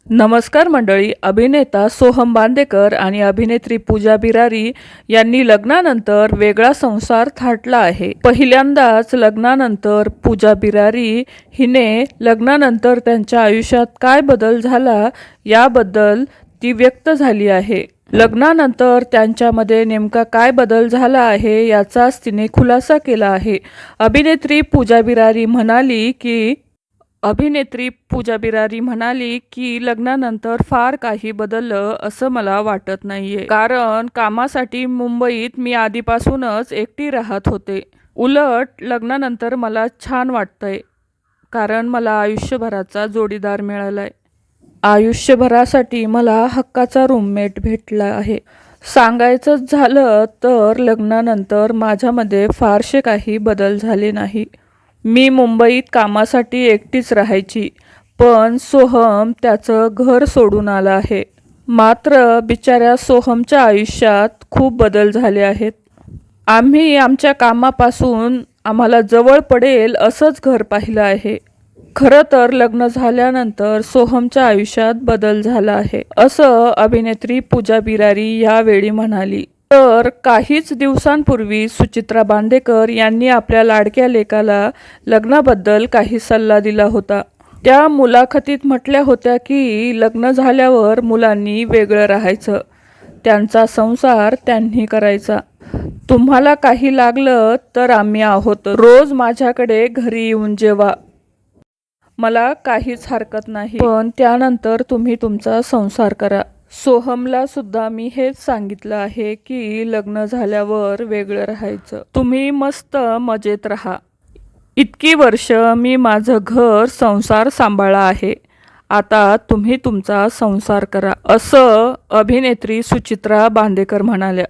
नमस्कार मंडळी. अभिनेता सोहम बांदेकर आणि अभिनेत्री पूजा बिरारी यांनी लग्नानंतर वेगळा संसार थाटला आहे. पहिल्यांदाच लग्नानंतर पूजा बिरारी हिने लग्नानंतर त्यांच्या आयुष्यात काय बदल झाला याबद्दल ती व्यक्त झाली आहे. लग्नानंतर त्यांच्यामध्ये नेमका काय बदल झाला आहे याचाच तिने खुलासा केला आहे. अभिनेत्री पूजा बिरारी म्हणाली की लग्नानंतर फार काही बदललं असं मला वाटत नाहीये, कारण कामासाठी मुंबईत मी आधीपासूनच एकटी राहत होते. उलट लग्नानंतर मला छान वाटतंय, कारण मला आयुष्यभराचा जोडीदार मिळालाय. आयुष्यभरासाठी मला हक्काचा रूममेट भेटला आहे. सांगायचं झालं तर लग्नानंतर माझ्यामध्ये फारसे काही बदल झाले नाही. मी मुंबईत कामासाठी एकटीच राहायची, पण सोहम त्याचं घर सोडून आला आहे. मात्र बिचाऱ्या सोहमच्या आयुष्यात खूप बदल झाले आहेत. आम्ही आमच्या कामापासून आम्हाला जवळ पडेल असंच घर पाहिलं आहे. खरं तर लग्न झाल्यानंतर सोहमच्या आयुष्यात बदल झाला आहे, असं अभिनेत्री पूजा बिरारी यावेळी म्हणाली. तर काहीच दिवसांपूर्वी सुचित्रा बांदेकर यांनी आपल्या लाडक्या लेकाला लग्नाबद्दल काही सल्ला दिला होता. त्या मुलाखतीत म्हटल्या होत्या की लग्न झाल्यावर मुलांनी वेगळं राहायचं, त्यांचा संसार त्यांनी करायचा. तुम्हाला काही लागलं तर आम्ही आहोत, रोज माझ्याकडे घरी येऊन जेवा, मला काहीच हरकत नाही, पण त्यानंतर तुम्ही तुमचा संसार करा. सोहमला सुद्धा मी हेच सांगितलं आहे की लग्न झाल्यावर वेगळं राहायचं, तुम्ही मस्त मजेत राहा. इतकी वर्ष मी माझं घर संसार सांभाळा आहे, आता तुम्ही तुमचा संसार करा, असं अभिनेत्री सुचित्रा बांदेकर म्हणाल्या.